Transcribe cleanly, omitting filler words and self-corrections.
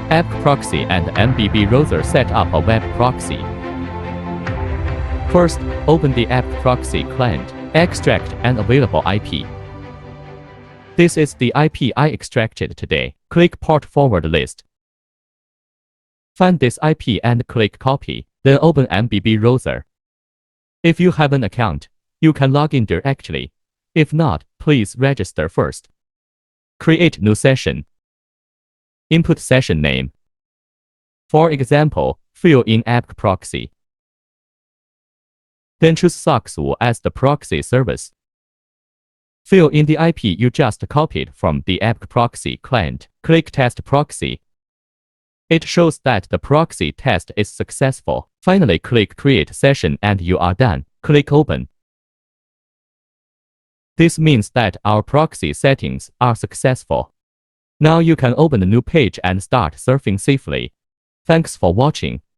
ABCproxy and MBBrowser set up a web proxy. First, open the ABCproxy client, extract an available IP. This is the IP I extracted today. Click Port Forward List. Find this IP and click Copy, then open MBBrowser. If you have an account, you can log in directly. If not, please register first. Create new session. Input session name. For example, fill in ABCproxy. Then choose SOX2 as the proxy service. Fill in the IP you just copied from the ABCproxy client. Click Test Proxy. It shows that the proxy test is successful. Finally, click Create Session and you are done. Click Open. This means that our proxy settings are successful. Now you can open a new page and start surfing safely. Thanks for watching.